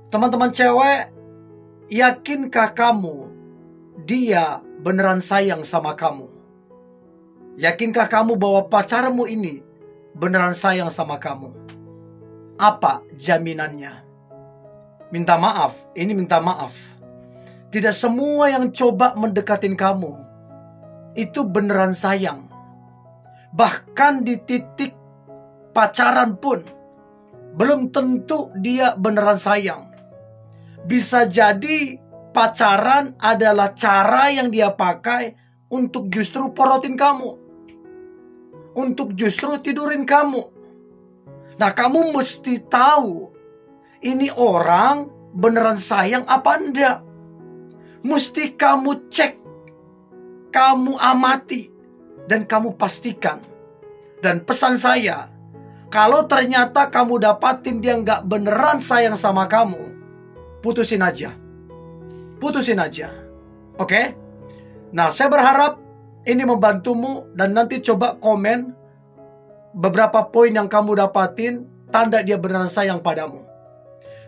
Teman-teman cewek, yakinkah kamu dia beneran sayang sama kamu? Yakinkah kamu bahwa pacarmu ini beneran sayang sama kamu? Apa jaminannya? Minta maaf, ini minta maaf. Tidak semua yang coba mendekatin kamu itu beneran sayang. Bahkan di titik pacaran pun belum tentu dia beneran sayang. Bisa jadi pacaran adalah cara yang dia pakai untuk justru porotin kamu, untuk justru tidurin kamu. Nah, kamu mesti tahu ini orang beneran sayang apa enggak. Mesti kamu cek, kamu amati, dan kamu pastikan. Dan pesan saya, kalau ternyata kamu dapatin dia nggak beneran sayang sama kamu, putusin aja. Putusin aja. Oke? Nah, saya berharap ini membantumu. Dan nanti coba komen beberapa poin yang kamu dapatin, tanda dia beneran sayang padamu.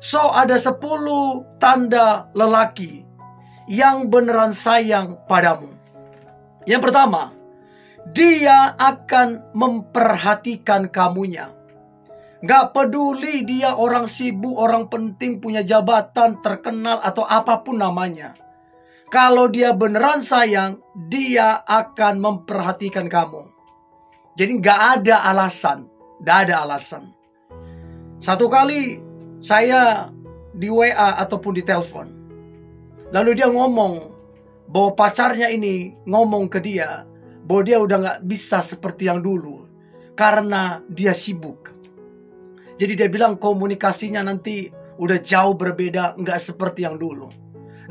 So, ada 10 tanda lelaki yang beneran sayang padamu. Yang pertama, dia akan memperhatikan kamunya. Gak peduli dia orang sibuk, orang penting, punya jabatan, terkenal, atau apapun namanya. Kalau dia beneran sayang, dia akan memperhatikan kamu. Jadi gak ada alasan. Gak ada alasan. Satu kali saya di WA ataupun di telepon, lalu dia ngomong bahwa pacarnya ini ngomong ke dia bahwa dia udah gak bisa seperti yang dulu karena dia sibuk. Jadi dia bilang komunikasinya nanti udah jauh berbeda, gak seperti yang dulu.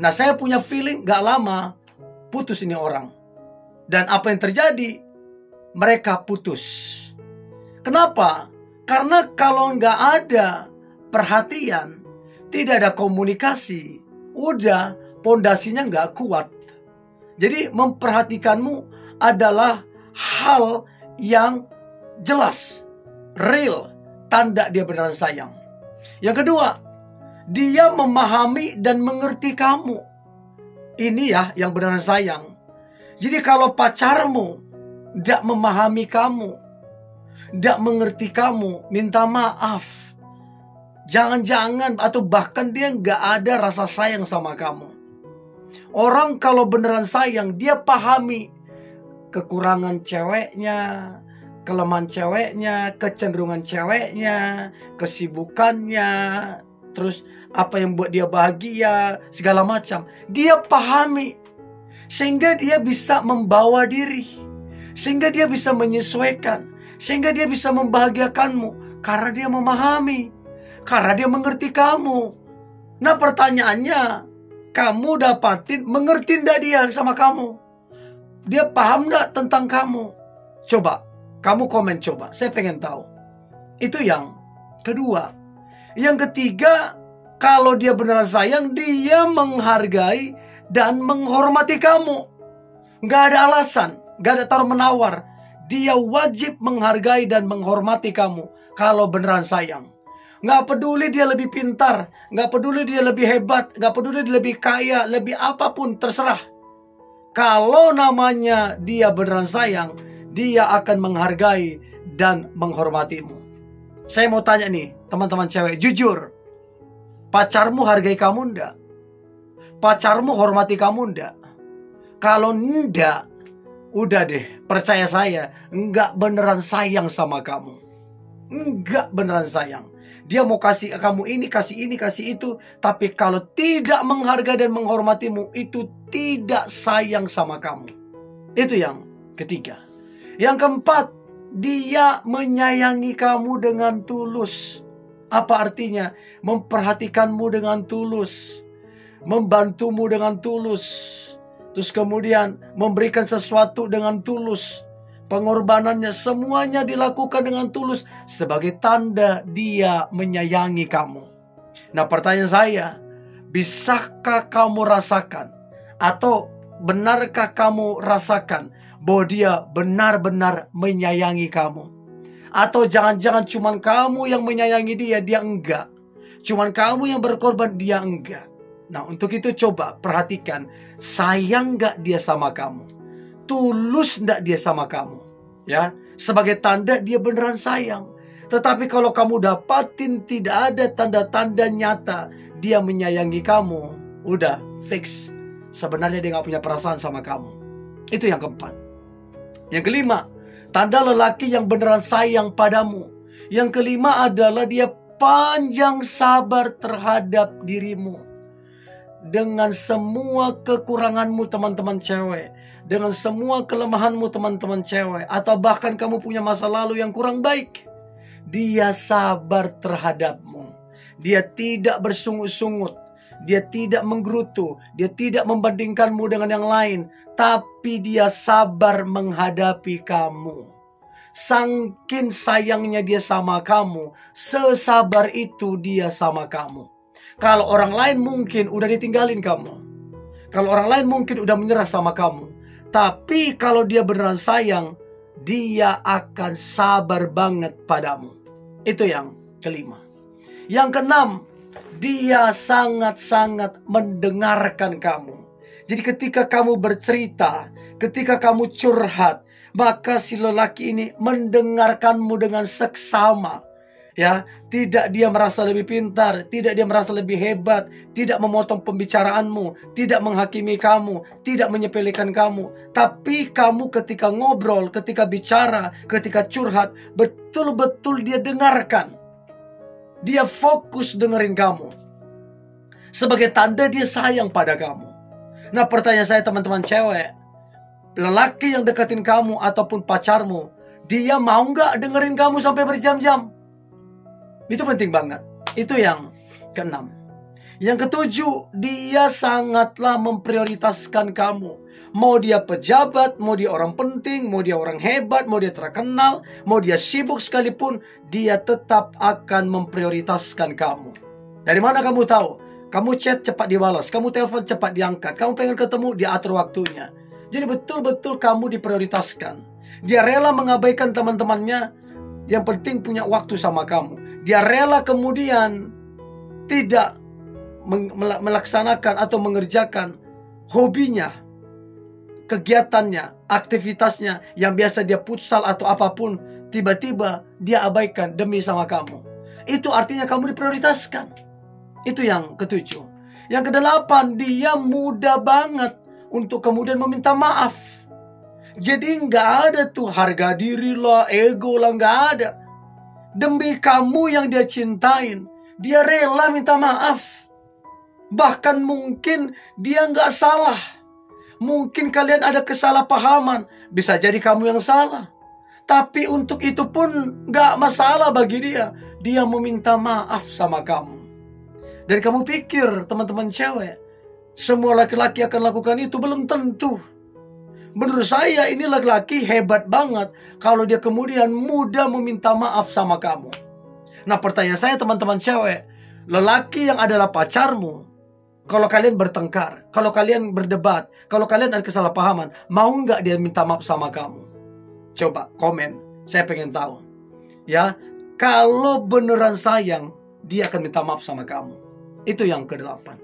Nah, saya punya feeling gak lama putus ini orang. Dan apa yang terjadi? Mereka putus. Kenapa? Karena kalau gak ada perhatian, tidak ada komunikasi, udah pondasinya gak kuat. Jadi memperhatikanmu adalah hal yang jelas, real, tanda dia beneran sayang. Yang kedua, dia memahami dan mengerti kamu. Ini ya yang beneran sayang. Jadi kalau pacarmu tidak memahami kamu, tidak mengerti kamu, minta maaf. Jangan-jangan atau bahkan dia nggak ada rasa sayang sama kamu. Orang kalau beneran sayang, dia pahami kekurangan ceweknya, kelemahan ceweknya, kecenderungan ceweknya, kesibukannya, terus apa yang buat dia bahagia, segala macam. Dia pahami, sehingga dia bisa membawa diri, sehingga dia bisa menyesuaikan, sehingga dia bisa membahagiakanmu, karena dia memahami, karena dia mengerti kamu. Nah, pertanyaannya, kamu dapatin mengerti enggak dia sama kamu? Dia paham enggak tentang kamu? Coba kamu komen, coba. Saya pengen tahu. Itu yang kedua. Yang ketiga, kalau dia beneran sayang, dia menghargai dan menghormati kamu. Gak ada alasan, gak ada taruh-menawar. Dia wajib menghargai dan menghormati kamu kalau beneran sayang. Gak peduli dia lebih pintar, gak peduli dia lebih hebat, gak peduli dia lebih kaya, lebih apapun, terserah. Kalau namanya dia beneran sayang, dia akan menghargai dan menghormatimu. Saya mau tanya nih, teman-teman cewek, jujur. Pacarmu hargai kamu enggak? Pacarmu hormati kamu enggak? Kalau enggak, udah deh, percaya saya, enggak beneran sayang sama kamu. Enggak beneran sayang. Dia mau kasih kamu ini, kasih itu. Tapi kalau tidak menghargai dan menghormatimu, itu tidak sayang sama kamu. Itu yang ketiga. Yang keempat, dia menyayangi kamu dengan tulus. Apa artinya? Memperhatikanmu dengan tulus, membantumu dengan tulus, terus kemudian memberikan sesuatu dengan tulus. Pengorbanannya semuanya dilakukan dengan tulus sebagai tanda dia menyayangi kamu. Nah, pertanyaan saya, bisakah kamu rasakan atau benarkah kamu rasakan bahwa dia benar-benar menyayangi kamu? Atau jangan-jangan cuma kamu yang menyayangi dia, dia enggak? Cuman kamu yang berkorban, dia enggak. Nah, untuk itu coba perhatikan, sayang enggak dia sama kamu? Tulus enggak dia sama kamu? Ya, sebagai tanda dia beneran sayang. Tetapi kalau kamu dapatin tidak ada tanda-tanda nyata dia menyayangi kamu, udah fix. Sebenarnya dia gak punya perasaan sama kamu. Itu yang keempat. Yang kelima, tanda lelaki yang beneran sayang padamu. Yang kelima adalah dia panjang sabar terhadap dirimu. Dengan semua kekuranganmu teman-teman cewek, dengan semua kelemahanmu teman-teman cewek, atau bahkan kamu punya masa lalu yang kurang baik, dia sabar terhadapmu. Dia tidak bersungut-sungut, dia tidak menggerutu, dia tidak membandingkanmu dengan yang lain, tapi dia sabar menghadapi kamu. Saking sayangnya dia sama kamu, sesabar itu dia sama kamu. Kalau orang lain mungkin udah ditinggalin kamu, kalau orang lain mungkin udah menyerah sama kamu, tapi kalau dia beneran sayang, dia akan sabar banget padamu. Itu yang kelima. Yang keenam, dia sangat-sangat mendengarkan kamu. Jadi ketika kamu bercerita, ketika kamu curhat, maka si lelaki ini mendengarkanmu dengan seksama. Ya, tidak dia merasa lebih pintar, tidak dia merasa lebih hebat, tidak memotong pembicaraanmu, tidak menghakimi kamu, tidak menyepelekan kamu. Tapi kamu ketika ngobrol, ketika bicara, ketika curhat, betul-betul dia dengarkan. Dia fokus dengerin kamu. Sebagai tanda dia sayang pada kamu. Nah, pertanyaan saya teman-teman cewek, lelaki yang deketin kamu ataupun pacarmu, dia mau nggak dengerin kamu sampai berjam-jam? Itu penting banget. Itu yang keenam. Yang ketujuh, dia sangatlah memprioritaskan kamu. Mau dia pejabat, mau dia orang penting, mau dia orang hebat, mau dia terkenal, mau dia sibuk sekalipun, dia tetap akan memprioritaskan kamu. Dari mana kamu tahu? Kamu chat cepat dibalas, kamu telepon cepat diangkat, kamu pengen ketemu, dia atur waktunya. Jadi betul-betul kamu diprioritaskan. Dia rela mengabaikan teman-temannya, yang penting punya waktu sama kamu. Dia rela kemudian tidak melaksanakan atau mengerjakan hobinya, kegiatannya, aktivitasnya yang biasa dia futsal atau apapun, tiba-tiba dia abaikan demi sama kamu. Itu artinya kamu diprioritaskan. Itu yang ketujuh. Yang kedelapan, dia mudah banget untuk kemudian meminta maaf. Jadi nggak ada tuh harga diri lah, ego lah, nggak ada. Demi kamu yang dia cintain, dia rela minta maaf. Bahkan mungkin dia nggak salah. Mungkin kalian ada kesalahpahaman. Bisa jadi kamu yang salah. Tapi untuk itu pun nggak masalah bagi dia. Dia meminta maaf sama kamu. Dan kamu pikir teman-teman cewek, semua laki-laki akan lakukan itu? Belum tentu. Menurut saya ini laki-laki hebat banget kalau dia kemudian mudah meminta maaf sama kamu. Nah, pertanyaan saya teman-teman cewek, lelaki yang adalah pacarmu, kalau kalian bertengkar, kalau kalian berdebat, kalau kalian ada kesalahpahaman, mau nggak dia minta maaf sama kamu? Coba komen, saya pengen tahu. Ya, kalau beneran sayang, dia akan minta maaf sama kamu. Itu yang kedelapan.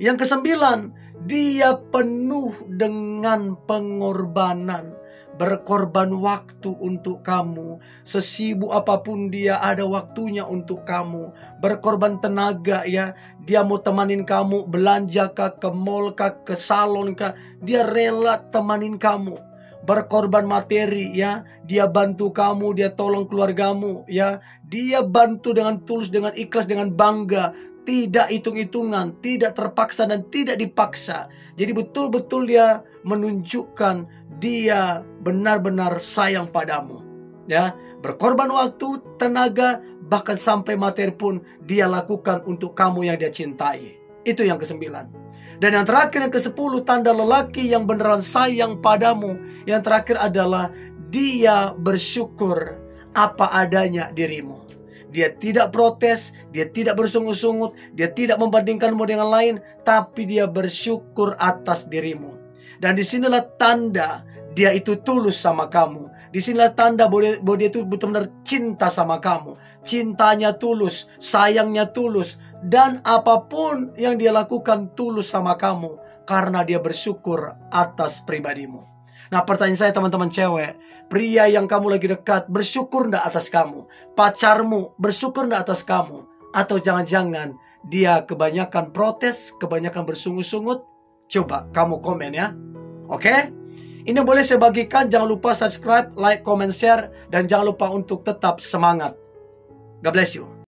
Yang kesembilan, dia penuh dengan pengorbanan. Berkorban waktu untuk kamu. Sesibuk apapun dia ada waktunya untuk kamu. Berkorban tenaga ya. Dia mau temanin kamu belanja kah, ke mall kah, ke salon kah. Dia rela temanin kamu. Berkorban materi ya. Dia bantu kamu, dia tolong keluargamu ya. Dia bantu dengan tulus, dengan ikhlas, dengan bangga. Tidak hitung-hitungan, tidak terpaksa dan tidak dipaksa. Jadi betul-betul dia menunjukkan dia benar-benar sayang padamu. Ya, berkorban waktu, tenaga, bahkan sampai materi pun dia lakukan untuk kamu yang dia cintai. Itu yang kesembilan. Dan yang terakhir, yang ke-10, tanda lelaki yang beneran sayang padamu. Yang terakhir adalah dia bersyukur apa adanya dirimu. Dia tidak protes, dia tidak bersungut-sungut, dia tidak membandingkanmu dengan lain, tapi dia bersyukur atas dirimu. Dan disinilah tanda dia itu tulus sama kamu. Disinilah tanda bahwa dia itu benar-benar cinta sama kamu. Cintanya tulus, sayangnya tulus, Dan apapun yang dia lakukan tulus sama kamu, karena dia bersyukur atas pribadimu. Nah, pertanyaan saya teman-teman cewek, pria yang kamu lagi dekat bersyukur ndak atas kamu? Pacarmu bersyukur ndak atas kamu? Atau jangan-jangan dia kebanyakan protes, kebanyakan bersungut-sungut? Coba kamu komen ya. Oke? Ini boleh saya bagikan. Jangan lupa subscribe, like, comment, share. Dan jangan lupa untuk tetap semangat. God bless you.